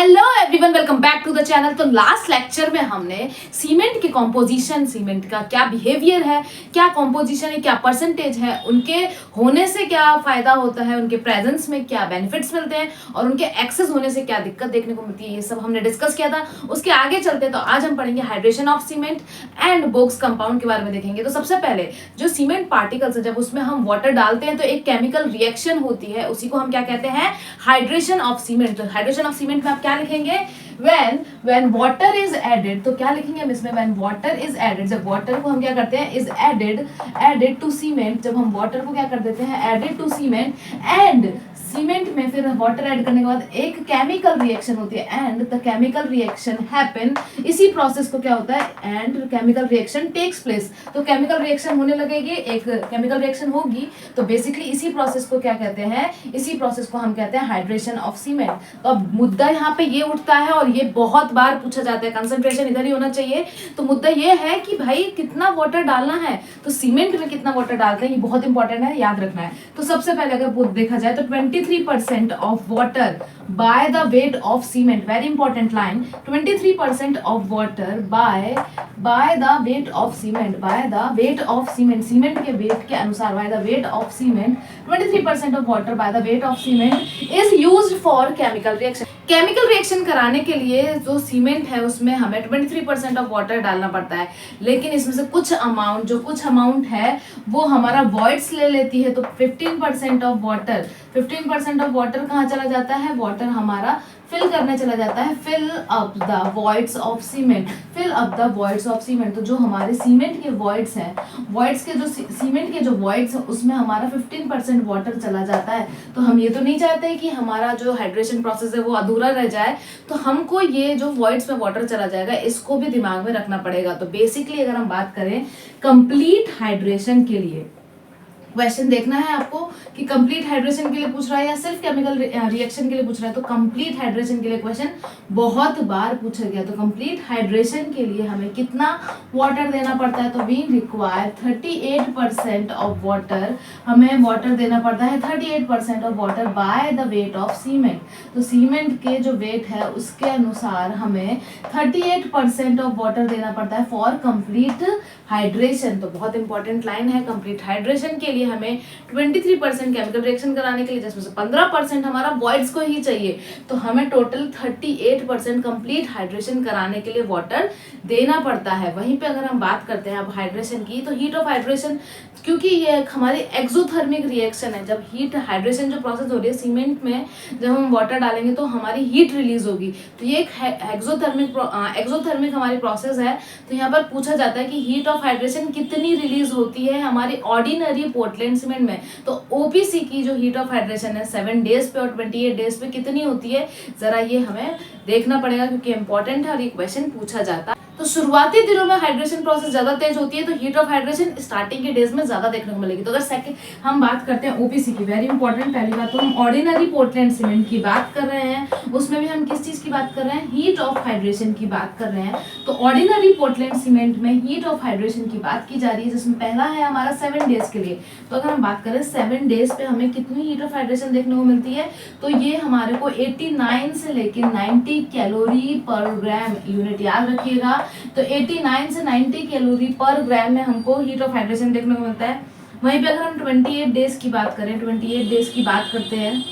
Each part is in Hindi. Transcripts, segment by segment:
Hello everyone, welcome back to the channel. तो लास्ट लेक्चर में हमने सीमेंट की कॉम्पोजिशन, सीमेंट का क्या बिहेवियर है, क्या कॉम्पोजिशन है, क्या परसेंटेज है, उनके होने से क्या फायदा होता है, उनके प्रेजेंस में क्या बेनिफिट्स मिलते हैं और उनके एक्सेस होने से क्या दिक्कत देखने को मिलती है, ये सब हमने डिस्कस किया था। उसके आगे चलते तो आज हम पढ़ेंगे hydration of cement and box compound के बारे में देखेंगे। तो सबसे पहले जो सीमेंट पार्टिकल्स है, जब उसमें हम वाटर डालते हैं तो एक केमिकल रिएक्शन होती है, उसी को हम क्या कहते हैं, हाइड्रेशन ऑफ सीमेंट। तो हाइड्रेशन ऑफ सीमेंट में आप क्या लिखेंगे, when water is added, तो क्या लिखेंगे हम इसमें, when water is added, जब वाटर को हम क्या करते हैं, is added to cement, जब हम वाटर को क्या कर देते हैं, added to cement, and cement में फिर वाटर ऐड करने के बाद एक केमिकल रिएक्शन होती है, and the chemical reaction happen, इसी प्रोसेस को क्या होता है, and chemical reaction takes place. तो केमिकल रिएक्शन होने लगेगी, एक केमिकल रिएक्शन होगी, तो बेसिकली इसी प्रोसेस को क्या कहते हैं, इसी प्रोसेस को हम कहते हैं हाइड्रेशन ऑफ सीमेंट। तो अब मुद्दा यहाँ पे ये उठता है और ये बहुत बार पूछा जाता है, कंसंट्रेशन इधर ही होना चाहिए। तो मुद्दा ये है कि भाई कितना वाटर डालना है, तो सीमेंट में कितना वाटर डालते हैं, ये बहुत इंपॉर्टेंट है, याद रखना है। तो सबसे पहले अगर देखा जाए तो 23% of water by the weight of cement, very important line, 23% of water by the weight of cement, by the weight of cement, cement के वेट के अनुसार, by the weight of cement 23% of water by the weight of cement is used for chemical reaction. Chemical reaction कराने के लिए जो सीमेंट है उसमें हमें 23% ऑफ वाटर डालना पड़ता है, लेकिन इसमें से कुछ अमाउंट है वो हमारा वॉइड्स ले लेती है। तो 15% ऑफ वाटर, 15% ऑफ वाटर कहाँ चला जाता है, वाटर हमारा फिल करने चला जाता है, fill up the voids of cement, fill up the voids of cement. तो जो हमारे सीमेंट के वॉइड्स हैं, वॉइड्स के जो सीमेंट के जो वॉइड्स हैं उसमें हमारा 15% वाटर चला जाता है। तो हम ये तो नहीं चाहते कि हमारा जो हाइड्रेशन प्रोसेस है वो अधूरा रह जाए, तो हमको ये जो वॉइड्स में वाटर चला जाएगा इसको भी दिमाग में रखना पड़ेगा। तो बेसिकली अगर हम बात करें कंप्लीट हाइड्रेशन के लिए, क्वेश्चन देखना है आपको कि कंप्लीट हाइड्रेशन के लिए पूछ रहा है या सिर्फ केमिकल रिएक्शन के लिए पूछ रहा है। तो कंप्लीट हाइड्रेशन के लिए क्वेश्चन बहुत बार पूछा गया। तो कंप्लीट हाइड्रेशन के लिए हमें कितना वाटर देना पड़ता है, तो वी रिक्वायर 38% ऑफ वाटर, हमें वाटर देना पड़ता है 38% of water by the weight of cement. तो सीमेंट के जो वेट है उसके अनुसार हमें 38% ऑफ वाटर देना पड़ता है फॉर कंप्लीट हाइड्रेशन। तो बहुत इंपॉर्टेंट लाइन है, कंप्लीट हाइड्रेशन के लिए हमें 23% केमिकल रिएक्शन कराने के लिए, जिसमें से 15% हमारा वॉइड्स को ही चाहिए, तो हमें टोटल 38% कंप्लीट हाइड्रेशन कराने के लिए वाटर देना पड़ता है। वहीं पे अगर हम बात करते हैं अब हाइड्रेशन की, तो हीट ऑफ हाइड्रेशन, क्योंकि ये हमारी एक्सोथर्मिक रिएक्शन है, जब हीट हाइड्रेशन जो प्रोसेस हो रही है सीमेंट में, जब हम वाटर डालेंगे तो हमारी हीट रिलीज होगी। तो ये एक एक्सोथर्मिक हमारी प्रोसेस है। तो यहाँ पर पूछा जाता है कि हीट ऑफ हाइड्रेशन कितनी रिलीज होती है हमारी ऑर्डिनरी पोर्टलैंड सीमेंट में। तो ओपीसी की जो हीट ऑफ हाइड्रेशन है 7 डेज पे और 28 डेज पे कितनी होती है, जरा ये हमें देखना पड़ेगा क्योंकि इंपॉर्टेंट है और ये क्वेश्चन पूछा जाता है। तो शुरुआती दिनों में हाइड्रेशन प्रोसेस ज्यादा तेज होती है, तो हीट ऑफ हाइड्रेशन स्टार्टिंग के डेज में ज्यादा देखने को मिलेगी। तो अगर सेकंड हम बात करते हैं ओपीसी की, वेरी इंपॉर्टेंट, पहली बात तो हम ऑर्डिनरी पोर्टलैंड सीमेंट की बात कर रहे हैं, उसमें भी हम किस चीज की बात कर रहे हैं, हीट ऑफ हाइड्रेशन की बात कर रहे हैं। तो ऑर्डिनरी पोर्टलैंड सीमेंट में हीट ऑफ हाइड्रेशन की बात की जा रही है, जिसमें पहला है हमारा 7 डेज के लिए। तो अगर हम बात करें 7 डेज पे हमें कितनी हीट ऑफ हाइड्रेशन देखने को मिलती है, तो ये हमारे को 89 से लेकर 90 कैलोरी पर ग्राम, यूनिट याद रखिएगा। तो 89 से 90 कैलोरी पर ग्राम में हमको हीट ऑफ हाइड्रेशन देखने को मिलता है। वहीं पे अगर हम 28 डेज की बात करें, 28 डेज की बात करते हैं,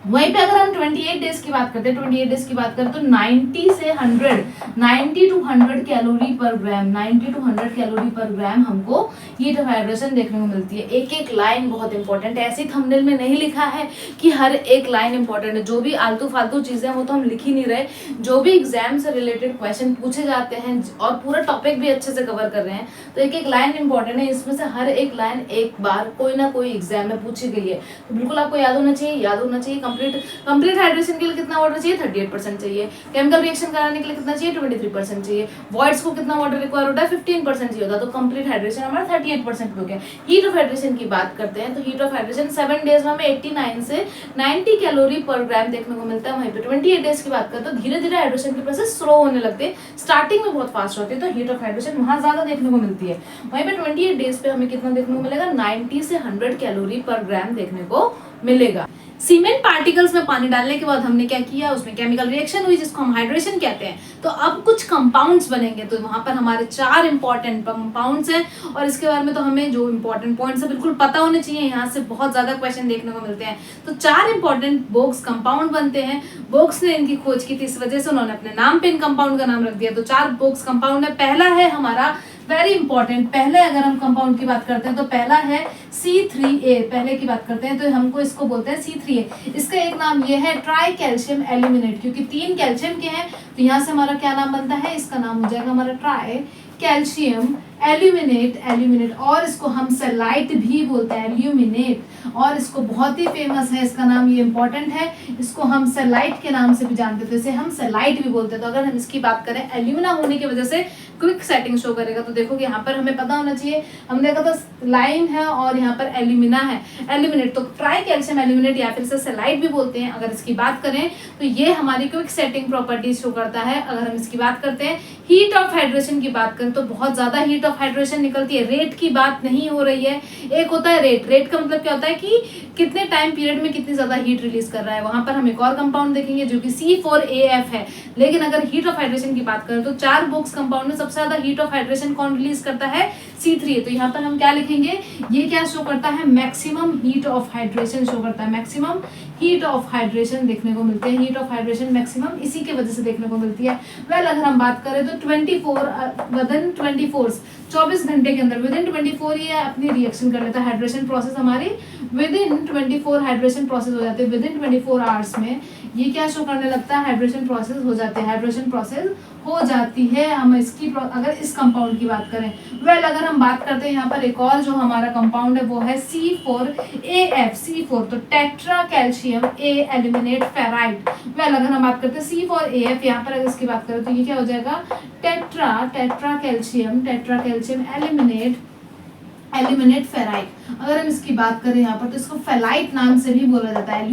वहीं पे अगर हम 28 डेज की बात करते हैं, 28 डेज की बात करें तो 90 से 100, 90 टू 100 कैलोरी पर ग्राम, 90 टू 100 कैलोरी पर ग्राम हमको हीट ऑफ हाइड्रेशन देखने को मिलती है। एक एक लाइन बहुत इंपॉर्टेंट है, ऐसे थंबनेल में नहीं लिखा है कि हर एक लाइन इंपॉर्टेंट है। जो भी आलतू फालतू चीजें वो तो हम लिख ही नहीं रहे, जो भी एग्जाम से रिलेटेड क्वेश्चन पूछे जाते हैं और पूरा टॉपिक भी अच्छे से कवर कर रहे हैं, तो एक एक लाइन इंपॉर्टेंट है। इसमें से हर एक लाइन एक बार कोई ना कोई एग्जाम में पूछी गई है, तो बिल्कुल आपको याद होना चाहिए। कंप्लीट हाइड्रेशन के लिए कितना वाटर चाहिए, 38% चाहिए। केमिकल रिएक्शन कराने के लिए कितना चाहिए, 23% चाहिए। वॉइड्स को कितना वाटर रिक्वायर होता है, 15% चाहिए होता है। तो कंप्लीट हाइड्रेशन हमारा 38% हो गया। हीट ऑफ हाइड्रेशन की बात करते हैं, तो हीट ऑफ हाइड्रेशन 7 डेज में हमें 89 से 90 कैलोरी पर ग्राम देखने को मिलता है। वहीं पे 28 डेज की बात करते हैं तो धीरे धीरे हाइड्रेशन की प्रोसेस स्लो होने लगते हैं, स्टार्टिंग में बहुत फास्ट होती है, तो हीट ऑफ हाइड्रेशन वहां ज्यादा देखने को मिलती है। वहीं पे 28 डेज पे हमें कितना देखने को मिलेगा, 90 से 100 कैलोरी पर ग्राम देखने को मिलेगा। सीमेंट पार्टिकल्स में पानी डालने के बाद हमने क्या किया, उसमें केमिकल रिएक्शन हुई जिसको हम हाइड्रेशन कहते हैं। तो अब कुछ कंपाउंड्स बनेंगे, तो वहां पर हमारे 4 इंपॉर्टेंट कंपाउंड्स हैं और इसके बारे में तो हमें जो इंपॉर्टेंट पॉइंट्स है बिल्कुल पता होने चाहिए, यहाँ से बहुत ज्यादा क्वेश्चन देखने को मिलते हैं। तो 4 इंपॉर्टेंट बोक्स कंपाउंड बनते हैं। बोक्स ने इनकी खोज की थी, इस वजह से उन्होंने अपने नाम पे इन कंपाउंड का नाम रख दिया। तो 4 बोक्स कंपाउंड है। पहला है हमारा वेरी इंपॉर्टेंट, पहले अगर हम कंपाउंड की बात करते हैं तो पहला है C3A। पहले की बात करते हैं तो हमको इसको बोलते हैं C3A। इसका एक नाम ये है ट्राई कैल्शियम एल्यूमिनेट, क्योंकि 3 कैल्शियम के हैं तो यहाँ से हमारा क्या नाम बनता है, इसका नाम हो जाएगा हमारा ट्राई कैल्शियम एल्यूमिनेट, और इसको हम सेलाइट भी बोलते हैं, एल्यूमिनेट। और इसको बहुत ही फेमस है, इसका नाम ये इंपॉर्टेंट है, इसको हम सेलाइट के नाम से भी जानते थे, इसे हम सेलाइट भी बोलते हैं। तो अगर हम इसकी बात करें, एल्यूमिना होने की वजह से क्विक सेटिंग शो करेगा। तो देखो यहाँ पर हमें पता होना चाहिए, हमने देखा था लाइम है और यहाँ पर एल्यूमिना है, एल्यूमिनेट। तो ट्राई कैल्शियम एल्यूमिनेट या फिर इसे सेलाइट भी बोलते हैं। अगर इसकी बात करें तो ये हमारी क्विक सेटिंग प्रॉपर्टीज शो करता है। अगर हम इसकी बात करते हैं हीट ऑफ हाइड्रेशन की बात करें तो बहुत ज्यादा हीट ऑफ हाइड्रेशन निकलती है। रेट की बात नहीं हो रही है, एक होता है रेट का मतलब क्या होता है कि कितने टाइम पीरियड में कितनी ज्यादा हीट रिलीज कर रहा है। वहां पर हम एक और कंपाउंड देखेंगे जो कि C4AF है। लेकिन अगर हीट ऑफ हाइड्रेशन की बात करें तो 4 बोक्स कंपाउंड में सबसे ज्यादा हीट ऑफ हाइड्रेशन कौन रिलीज करता है, C3A। तो यहाँ पर हम क्या लिखेंगे, ये क्या शो करता है, maximum heat of hydration show करता है। मैक्सिमम हीट ऑफ हाइड्रेशन देखने को मिलते हैं, हीट ऑफ हाइड्रेशन मैक्सिमम इसी के वजह से देखने को मिलती है। वेल अगर हम बात करें तो 24 घंटे के अंदर विदिन 24 ये अपनी रिएक्शन कर लेता है। हाइड्रेशन प्रोसेस हमारी विदिन 24 हाइड्रेशन प्रोसेस हो जाती है, विदिन 24 आवर्स में ये क्या शो करने लगता है, हाइड्रेशन प्रोसेस हो जाती है, हाइड्रेशन प्रोसेस हो जाती है। हम इसकी अगर इस कंपाउंड की बात करें, वेल अगर हम बात करते हैं यहाँ पर एक और जो हमारा कंपाउंड है वो है C4AF, C4 तो टेट्रा कैल्शियम ए एल्यूमिनेट फेराइट। वेल अगर हम बात करते हैं C4AF, यहाँ पर अगर इसकी बात करें तो ये क्या हो जाएगा, टेट्रा कैल्शियम एल्यूमिनेट फेराइट। अगर हम इसकी बात करें यहाँ पर तो इसको फेलाइट नाम से भी बोला जाता है,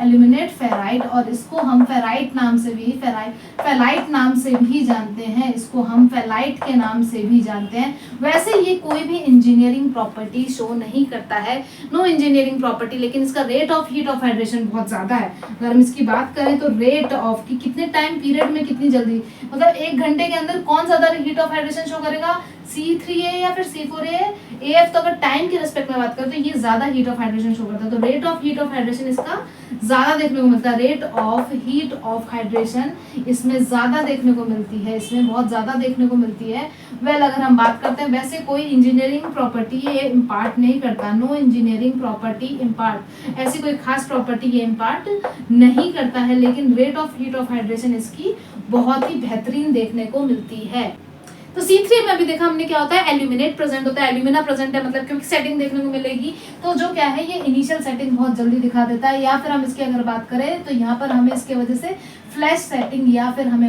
एल्यूमिनेट फेराइट, और इसको हम फेराइट नाम से भी फेलाइट नाम से भी जानते हैं, इसको हम फेलाइट के नाम से भी जानते हैं। वैसे ये कोई भी इंजीनियरिंग प्रॉपर्टी शो नहीं करता है, नो इंजीनियरिंग प्रॉपर्टी, लेकिन इसका rate of heat of hydration बहुत ज्यादा है। अगर हम इसकी बात करें तो रेट ऑफ कि कितने टाइम पीरियड में कितनी जल्दी, मतलब 1 घंटे के अंदर कौन ज्यादा हीट ऑफ हाइड्रेशन शो करेगा, C3A या फिर C4AF। तो अगर टाइम के रिस्पेक्ट में बात करें तो ये ज्यादा हीट ऑफ हाइड्रेशन शो करता है। तो rate of heat of hydration इसका ज्यादा देखने को मिलता है, rate of heat of hydration इसमें ज्यादा देखने को मिलती है, इसमें बहुत ज्यादा देखने को मिलती है। वेल अगर हम बात करते हैं, वैसे कोई इंजीनियरिंग प्रॉपर्टी ये इम्पार्ट नहीं करता, नो इंजीनियरिंग प्रॉपर्टी इम्पार्ट, ऐसी कोई खास प्रॉपर्टी ये इम्पार्ट नहीं करता है, लेकिन rate of heat of hydration इसकी बहुत ही बेहतरीन देखने को मिलती है। तो C3 में अभी देखा हमने क्या होता है, एल्यूमिनेट प्रेजेंट होता है, एल्यूमिना प्रेजेंट है, मतलब क्योंकि सेटिंग देखने को मिलेगी। तो जो क्या है, ये इनिशियल सेटिंग बहुत जल्दी दिखा देता है, या फिर हम इसकी अगर बात करें तो यहाँ पर हमें इसके वजह से फ्लैश सेटिंग या फिर हम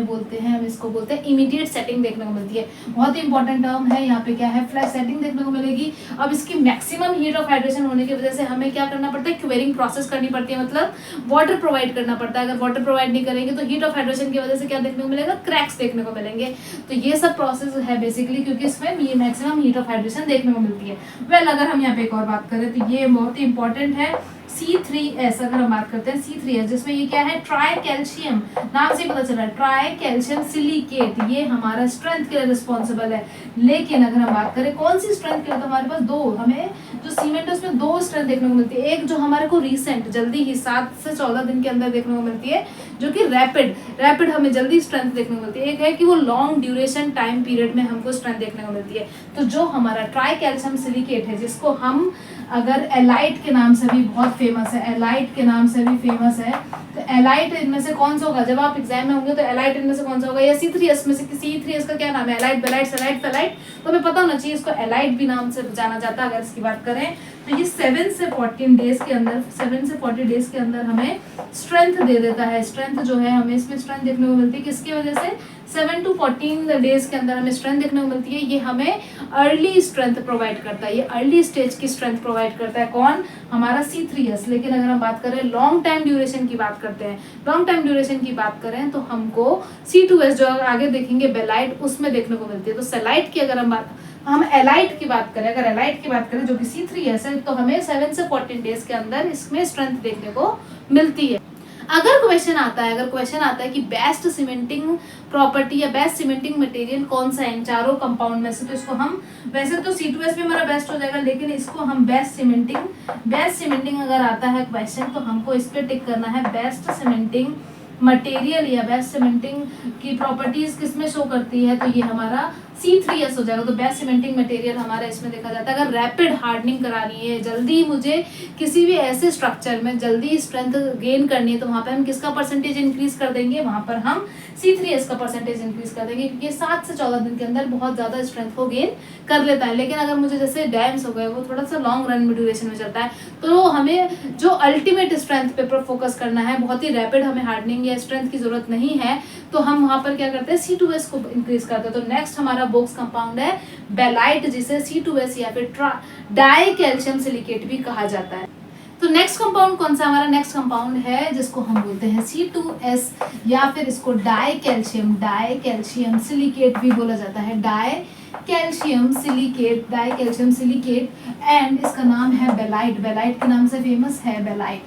इसको बोलते हैं इमीडिएट सेटिंग देखने को मिलती है। बहुत ही इंपॉर्टेंट टर्म है, यहाँ पे क्या है, फ्लैश सेटिंग देखने को मिलेगी। अब इसकी मैक्सिमम हीट ऑफ हाइड्रेशन होने की वजह से हमें क्या करना पड़ता है, क्वेरिंग प्रोसेस करनी पड़ती है, मतलब वाटर प्रोवाइड करना पड़ता है। अगर वाटर प्रोवाइड नहीं करेंगे तो हीट ऑफ हाइड्रेशन की वजह से क्या देखने को मिलेगा, क्रैक्स देखने को मिलेंगे। तो ये सब प्रोसेस है बेसिकली, क्योंकि इसमें ये मैक्सिमम हीट ऑफ हाइड्रेशन देखने को मिलती है। वेल अगर हम यहाँ पे एक और बात करें तो ये बहुत ही इंपॉर्टेंट है, C3S। अगर हम बात करते हैं C3S, जिसमें ये क्या है, ट्राई कैल्शियम, नाम से पता चल रहा है, ट्राई कैल्शियम सिलिकेट, ये हमारा स्ट्रेंथ के लिए रिस्पॉन्सिबल है। लेकिन अगर हम बात करें कौन सी स्ट्रेंथ के लिए, तो हमारे पास हमें जो सीमेंट है उसमें 2 स्ट्रेंथ देखने को मिलती है। एक जो हमारे को रिसेंट जल्दी ही 7 से 14 दिन के अंदर देखने को मिलती है, जो कि रैपिड हमें जल्दी स्ट्रेंथ देखने को मिलती है। एक है कि वो लॉन्ग ड्यूरेशन टाइम पीरियड में हमको स्ट्रेंथ देखने को मिलती है। तो जो हमारा ट्राई कैल्शियम सिलिकेट है, जिसको हम अगर एलाइट के नाम से भी बहुत फेमस है, एलाइट के नाम से भी फेमस है, तो एलाइट इनमें से कौन सा होगा, जब आप एग्जाम में होंगे तो एलाइट इनमें से कौन सा होगा, या C3S में से, C3S का क्या नाम है, एलाइट, बेलाइट, सेलाइट, फेलाइट। तो हमें पता होना चाहिए इसको एलाइट भी नाम से जाना जाता है। अगर इसकी बात करें तो ये 7 से 40 डेज के अंदर हमें स्ट्रेंथ दे देता है। स्ट्रेंथ जो है हमें इसमें स्ट्रेंथ देखने को मिलती है, किसकी वजह से, 7 to 14 डेज के अंदर हमें स्ट्रेंथ देखने को मिलती है। ये हमें अर्ली स्ट्रेंथ प्रोवाइड करता है, ये अर्ली स्टेज की स्ट्रेंथ प्रोवाइड करता है। कौन, हमारा C3S। लेकिन अगर हम बात करें लॉन्ग टाइम ड्यूरेशन की बात करते हैं, लॉन्ग टाइम ड्यूरेशन की बात करें तो हमको C2S जो आगे देखेंगे बेलाइट, उसमें देखने को मिलती है। तो सेलाइट की अगर हम बात हम एलाइट की बात करें, अगर एलाइट की बात करें जो कि C3S है, तो हमें 7 से 14 डेज के अंदर इसमें स्ट्रेंथ देखने को मिलती है। अगर क्वेश्चन आता है कि बेस्ट सीमेंटिंग प्रॉपर्टी या बेस्ट सीमेंटिंग मटेरियल कौन सा है इन चारों कंपाउंड में से, तो इसको हम, वैसे तो C2S भी हमारा बेस्ट हो जाएगा, लेकिन इसको हम बेस्ट सीमेंटिंग अगर आता है क्वेश्चन तो हमको इस पे टिक करना है बेस्ट सीमेंटिंग मटेरियल या बेस्ट सीमेंटिंग की प्रॉपर्टीज किसमें शो करती है, तो ये हमारा C3S हो जाएगा। तो बेस्ट सीमेंटिंग मटेरियल हमारा इसमें देखा जाता है। अगर रैपिड हार्डनिंग करानी है, जल्दी मुझे किसी भी ऐसे स्ट्रक्चर में जल्दी स्ट्रेंथ गेन करनी है, तो वहाँ पे हम किसका परसेंटेज इंक्रीज कर देंगे, वहाँ पर हम C3S का परसेंटेज इंक्रीज कर देंगे, क्योंकि 7 से 14 दिन के अंदर बहुत ज़्यादा स्ट्रेंथ को गेन कर लेता है। लेकिन अगर मुझे जैसे डैम्स हो गए, वो थोड़ा सा लॉन्ग रन में ड्यूरेशन में चलता है, तो हमें जो अल्टीमेट स्ट्रेंथ पे फोकस करना है, बहुत ही रैपिड हमें हार्डनिंग या स्ट्रेंथ की जरूरत नहीं है, तो हम वहाँ पर क्या करते हैं, C2S को इंक्रीज करते हैं। तो नेक्स्ट हमारा बॉक्स कंपाउंड है बेलाइट, जिसे C2S या फिर डाई कैल्शियम सिलिकेट भी कहा जाता है। तो नेक्स्ट कंपाउंड कौन सा, हमारा नेक्स्ट कंपाउंड है जिसको हम बोलते हैं C2S या फिर इसको डाई कैल्शियम सिलिकेट भी बोला जाता है, डाई कैल्शियम सिलिकेट एंड इसका नाम है बेलाइट के नाम से फेमस है बेलाइट।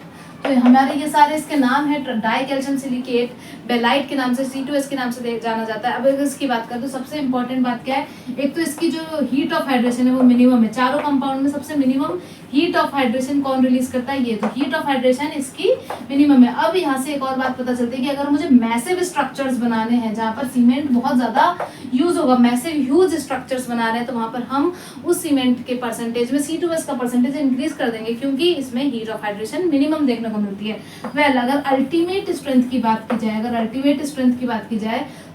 तो हमारे ये सारे इसके नाम है, डाई कैल्शियम सिलिकेट, बेलाइट के नाम से, C2S के नाम से जाना जाता है। अब अगर इसकी बात करें तो सबसे इंपॉर्टेंट बात क्या है, एक तो इसकी जो हीट ऑफ हाइड्रेशन है वो मिनिमम है। चारों कंपाउंड में सबसे मिनिमम हीट ऑफ हाइड्रेशन कौन रिलीज करता है, ये, तो हीट ऑफ हाइड्रेशन इसकी मिनिमम है। अब यहाँ से एक और बात पता चलती है कि अगर मुझे मैसिव स्ट्रक्चर्स बनाने हैं जहाँ पर सीमेंट बहुत ज्यादा यूज होगा, मैसिव ह्यूज स्ट्रक्चर्स बना रहे हैं, तो वहाँ पर हम उस सीमेंट के परसेंटेज में C2S का परसेंटेज इंक्रीज कर देंगे, क्योंकि इसमें हीट ऑफ हाइड्रेशन मिनिमम देखने को मिलती है। अगर अल्टीमेट स्ट्रेंथ की बात की जाए,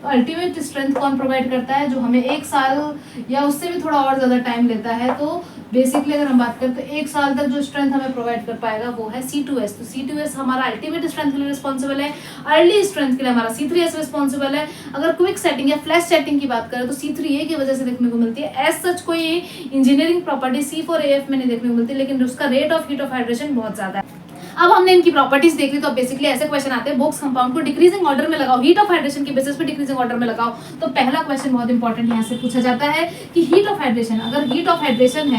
तो अल्टीमेट स्ट्रेंथ कौन प्रोवाइड करता है, जो हमें 1 साल या उससे भी थोड़ा और ज्यादा टाइम लेता है। तो बेसिकली अगर हम बात करें तो 1 साल तक जो स्ट्रेंथ हमें प्रोवाइड कर पाएगा वो है C2S। तो C2S हमारा अल्टीमेट स्ट्रेंथ के लिए रिस्पॉन्सिबल है, अर्ली स्ट्रेंथ के लिए हमारा C3S रिस्पॉन्सिबल है। अगर क्विक सेटिंग या फ्लैश सेटिंग की बात करें तो C3A की वजह से देखने को मिलती है। एज सच कोई इंजीनियरिंग प्रॉपर्टी C4AF में नहीं देखने को मिलती, लेकिन उसका rate of heat of hydration बहुत ज्यादा है। अब हमने इनकी प्रॉपर्टीज देख ली, तो बेसिकली ऐसे क्वेश्चन आते हैं, बॉक्स कंपाउंड को डिक्रीजिंग ऑर्डर में लगाओ, हीट ऑफ हाइड्रेशन की बेसिस पे डिक्रीजिंग ऑर्डर में लगाओ। तो पहला क्वेश्चन बहुत इंपॉर्टेंट यहाँ से पूछा जाता है कि हीट ऑफ हाइड्रेशन, अगर हीट ऑफ हाइड्रेशन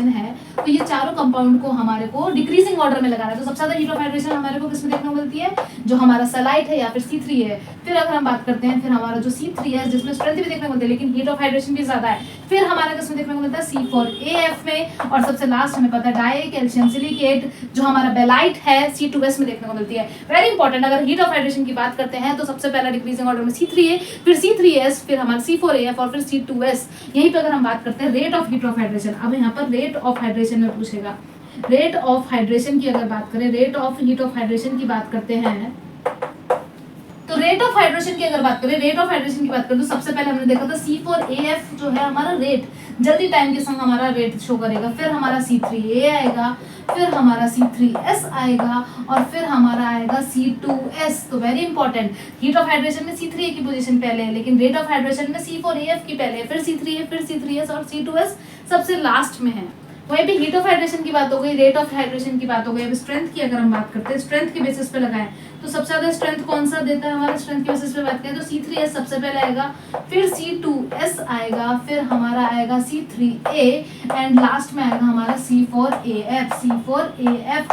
है तो ये चारों कंपाउंड को हमारे को डिक्रीजिंग ऑर्डर में लगाना है। तो सबसे ज्यादा हीट ऑफ हाइड्रेशन हमारे को किसमें देखने को मिलती है, जो हमारा सलाइट है या फिर C3 है। फिर अगर हम बात करते हैं, फिर हमारा जो C3 जिसमें स्ट्रेंथ भी देखने को मिलती है लेकिन हीट ऑफ हाइड्रेशन भी ज्यादा है, फिर हमारा किसमें देखने को मिलता है, C4AF में, और सबसे लास्ट हमें पता है डाई कैल्शियम सिलिकेट जो हमारा बेलाइट है C2S में देखने को मिलती है। वेरी इंपॉर्टेंट, अगर हीट ऑफ हाइड्रेशन की बात करते हैं तो सबसे पहला डिक्रीजिंग ऑर्डर में C3A, फिर C3S, फिर हमारा C4AF और फिर C2S। यहीं पे अगर हम बात करते हैं rate of heat of hydration, अब यहाँ पर रेट ऑफ हाइड्रेशन में पूछेगा, रेट ऑफ हाइड्रेशन की अगर बात करें, rate of heat of hydration की बात करते हैं, तो रेट ऑफ हाइड्रेशन की अगर बात करें तो सबसे पहले हमने देखा था C4AF जो है हमारा रेट जल्दी टाइम के संग हमारा रेट शो करेगा, फिर हमारा C3A आएगा, फिर हमारा C3S आएगा और फिर हमारा आएगा C2S। तो very important, heat of hydration में C3A की पोजीशन पहले है, लेकिन रेट ऑफ हाइड्रेशन में C4AF की पहले है, फिर C3A, फिर C3S और C2S सबसे लास्ट में है। वहीं पे हीट ऑफ हाइड्रेशन की बात हो गई, रेट ऑफ हाइड्रेशन की बात हो गई। अब स्ट्रेंथ की अगर हम बात करते हैं, स्ट्रेंथ के बेसिस पे लगाएं तो सबसे ज्यादा स्ट्रेंथ कौन सा देता है, हमारा स्ट्रेंथ के बेसिस पे बात करें तो C3S सबसे पहले आएगा, फिर C2S आएगा, फिर हमारा आएगा C3A एंड लास्ट में आएगा हमारा C4AF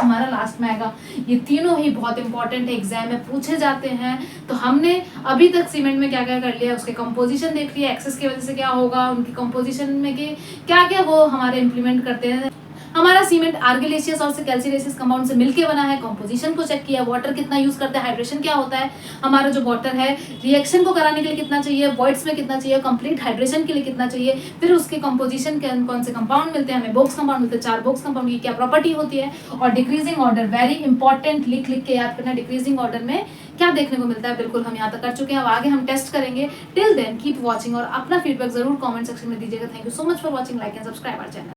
हमारा लास्ट में आएगा। ये तीनों ही बहुत इंपॉर्टेंट एग्जाम में पूछे जाते हैं। तो हमने अभी तक सीमेंट में क्या क्या कर लिया, उसके कंपोजिशन देख लिया, एक्सेस की वजह से क्या होगा, उनकी कंपोजिशन में क्या क्या वो हमारे इंप्लीमेंट करते हैं। हमारा सीमेंट आर्गिलेशियस और कैल्सिलेशियस कंपाउंड से मिलके बना है, कंपोजिशन को चेक किया, वाटर कितना यूज करते हैं, हाइड्रेशन क्या होता है, हमारा जो वाटर है रिएक्शन को कराने के लिए कितना चाहिए, वॉइड्स में कितना चाहिए, कंप्लीट हाइड्रेशन के लिए कितना चाहिए, फिर उसके कंपोजिशन के कौन से कंपाउंड मिलते हैं, हमें बॉक्स कंपाउंड मिलते हैं, 4 बॉक्स कंपाउंड की क्या प्रॉपर्टी होती है, और डिक्रीजिंग ऑर्डर वेरी इंपॉर्टेंट, लिख के याद करना डिक्रीजिंग ऑर्डर में क्या देखने को मिलता है। बिल्कुल हम यहाँ तक कर चुके हैं, अब आगे हम टेस्ट करेंगे। टिल देन कीप वॉचिंग और अपना फीडबैक जरूर कमेंट सेक्शन में दीजिएगा। Thank you so much for watching, like and subscribe our channel.